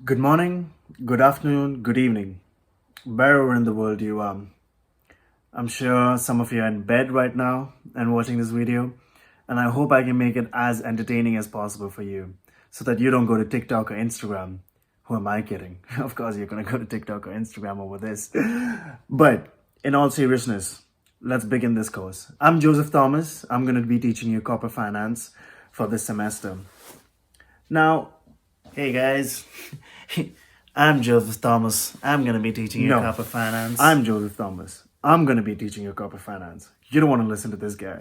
Good morning, good afternoon, good evening, wherever in the world you are. I'm sure some of you are in bed right now and watching this video, and I hope I can make it as entertaining as possible for you so that you don't go to TikTok or Instagram. Who am I kidding? Of course, you're gonna go to TikTok or Instagram over this. But in all seriousness, let's begin this course. I'm Joseph Thomas. I'm gonna be teaching you corporate finance for this semester. Now, hey guys, I'm Joseph Thomas. I'm going to be teaching you corporate finance. I'm Joseph Thomas. I'm going to be teaching you corporate finance. You don't want to listen to this guy.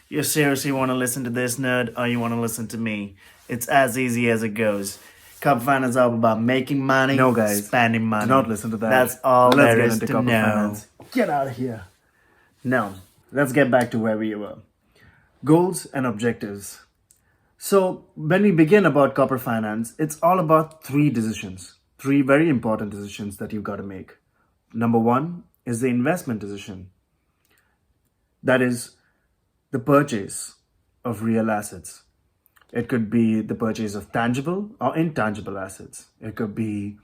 You seriously want to listen to this nerd or you want to listen to me? It's as easy as it goes. Corporate finance is all about making money, no, guys, spending money. Do not listen to that. That's all there is to know. Finance. Get out of here. Now, let's get back to where we were. Goals and objectives. So when we begin about corporate finance, it's all about three decisions, three very important decisions that you've got to make. Number one is the investment decision. That is the purchase of real assets. It could be the purchase of tangible or intangible assets. It could be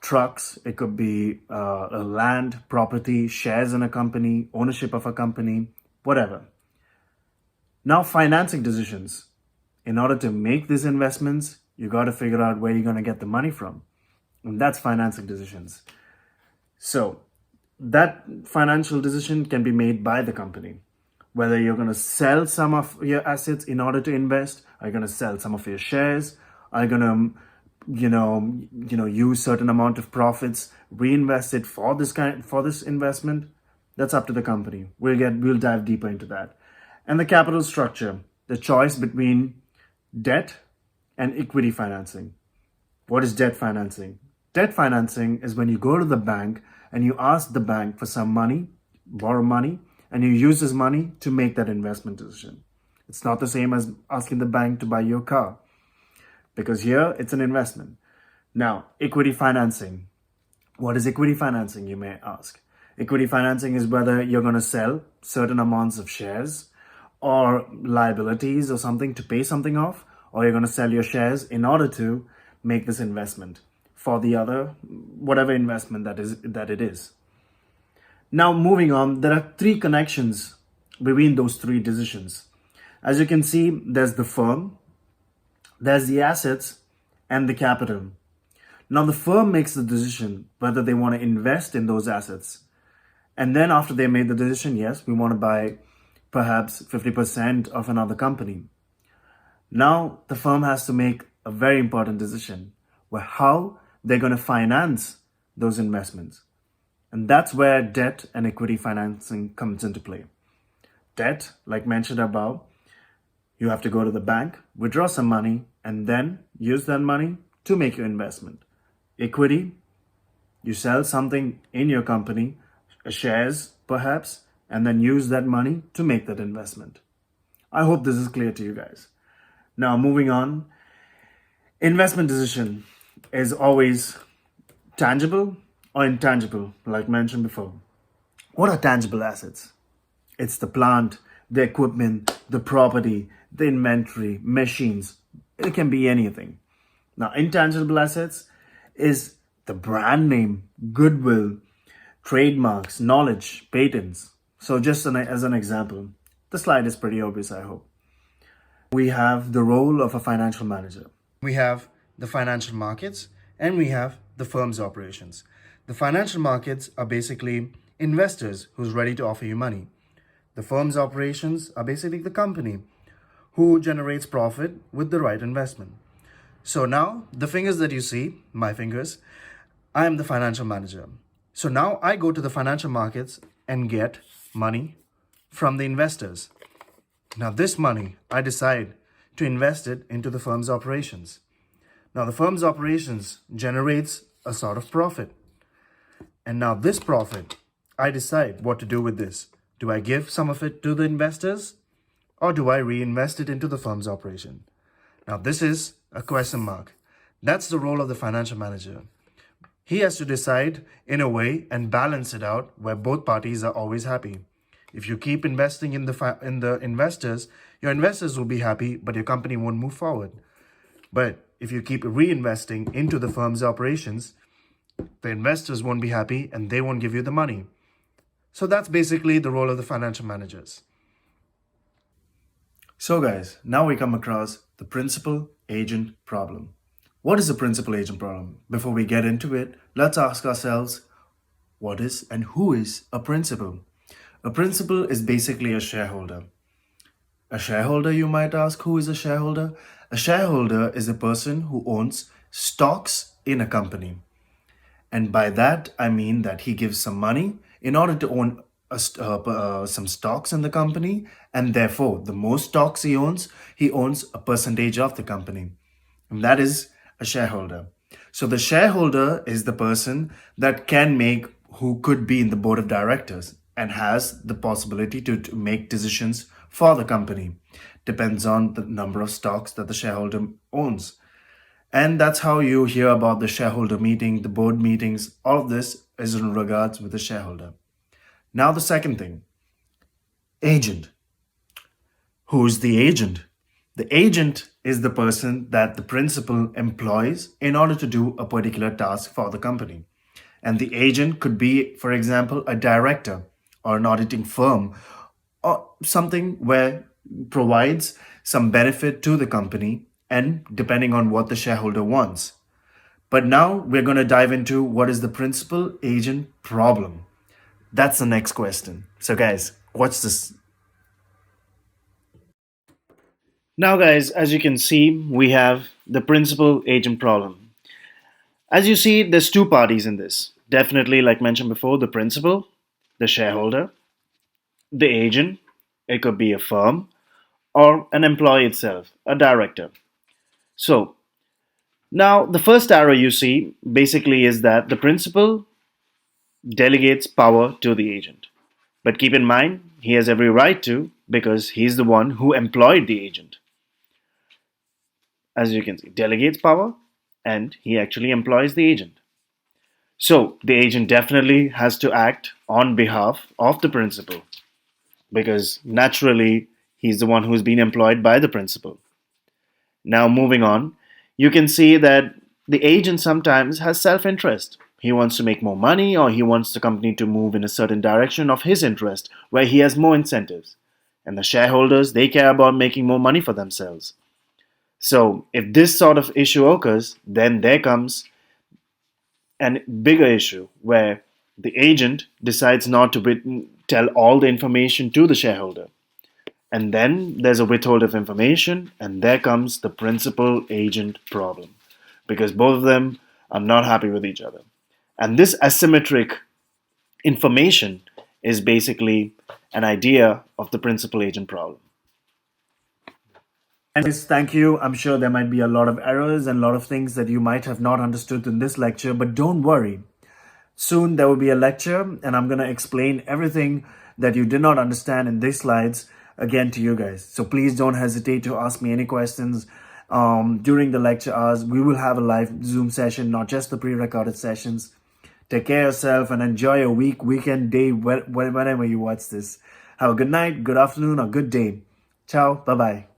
trucks, it could be a land, property, shares in a company, ownership of a company, whatever. Now, financing decisions. In order to make these investments, you got to figure out where you're going to get the money from. And that's financing decisions. So, that financial decision can be made by the company. Whether you're going to sell some of your assets in order to invest, are you going to sell some of your shares, are you going to use certain amount of profits, reinvest it for this investment? That's up to the company. We'll dive deeper into that. And the capital structure, the choice between debt and equity financing. What is debt financing? Debt financing is when you go to the bank and you ask the bank for some money, borrow money, and you use this money to make that investment decision. It's not the same as asking the bank to buy your car, because here it's an investment. Now, equity financing. What is equity financing, you may ask? Equity financing is whether you're going to sell certain amounts of shares or liabilities or something to pay something off, or you're going to sell your shares in order to make this investment for the other, whatever investment that it is. Now, moving on, there are three connections between those three decisions. As you can see, there's the firm, there's the assets, and the capital. Now, the firm makes the decision whether they want to invest in those assets. And then after they made the decision, yes, we want to buy perhaps 50% of another company. Now, the firm has to make a very important decision where how they're going to finance those investments. And that's where debt and equity financing comes into play. Debt, like mentioned above, you have to go to the bank, withdraw some money, and then use that money to make your investment. Equity, you sell something in your company, shares perhaps, and then use that money to make that investment. I hope this is clear to you guys. Now, moving on, investment decision is always tangible or intangible, like mentioned before. What are tangible assets? It's the plant, the equipment, the property, the inventory, machines. It can be anything. Now, intangible assets is the brand name, goodwill, trademarks, knowledge, patents. So just as an example, the slide is pretty obvious, I hope. We have the role of a financial manager. We have the financial markets and we have the firm's operations. The financial markets are basically investors who's ready to offer you money. The firm's operations are basically the company who generates profit with the right investment. So now the fingers that you see, my fingers, I am the financial manager. So now I go to the financial markets and get money from the investors. Now this money, I decide to invest it into the firm's operations. Now the firm's operations generates a sort of profit. And now this profit, I decide what to do with this. Do I give some of it to the investors or do I reinvest it into the firm's operation? Now this is a question mark. That's the role of the financial manager. He has to decide in a way and balance it out where both parties are always happy. If you keep investing in the investors, your investors will be happy, but your company won't move forward. But if you keep reinvesting into the firm's operations, the investors won't be happy and they won't give you the money. So that's basically the role of the financial managers. So guys, now we come across the principal agent problem. What is the principal agent problem? Before we get into it, let's ask ourselves, what is and who is a principal? A principal is basically a shareholder. A shareholder, you might ask, who is a shareholder? A shareholder is a person who owns stocks in a company. And by that, I mean that he gives some money in order to own some stocks in the company. And therefore, the more stocks he owns a percentage of the company. And that is a shareholder. So the shareholder is the person that can make, who could be in the board of directors and has the possibility to make decisions for the company. Depends on the number of stocks that the shareholder owns. And that's how you hear about the shareholder meeting, the board meetings. All of this is in regards with the shareholder. Now the second thing, agent. Who's the agent? The agent is the person that the principal employs in order to do a particular task for the company. And the agent could be, for example, a director or an auditing firm or something where provides some benefit to the company and depending on what the shareholder wants. But now we're going to dive into what is the principal agent problem. That's the next question. So guys, watch this. Now guys, as you can see, we have the principal agent problem. As you see, there's two parties in this. Definitely, like mentioned before, the principal, the shareholder, the agent. It could be a firm or an employee itself, a director. So now the first arrow you see basically is that the principal delegates power to the agent. But keep in mind, he has every right to because he's the one who employed the agent. As you can see, delegates power and he actually employs the agent. So the agent definitely has to act on behalf of the principal because naturally he's the one who's been employed by the principal. Now moving on, you can see that the agent sometimes has self-interest. He wants to make more money or he wants the company to move in a certain direction of his interest where he has more incentives. And the shareholders, they care about making more money for themselves. So if this sort of issue occurs, then there comes a bigger issue where the agent decides not to tell all the information to the shareholder. And then there's a withhold of information, and there comes the principal agent problem because both of them are not happy with each other. And this asymmetric information is basically an idea of the principal agent problem. Anyways, thank you. I'm sure there might be a lot of errors and a lot of things that you might have not understood in this lecture, but don't worry. Soon there will be a lecture and I'm going to explain everything that you did not understand in these slides again to you guys. So please don't hesitate to ask me any questions during the lecture hours. We will have a live Zoom session, not just the pre-recorded sessions. Take care of yourself and enjoy your weekend, day, whenever you watch this. Have a good night, good afternoon, or good day. Ciao. Bye-bye.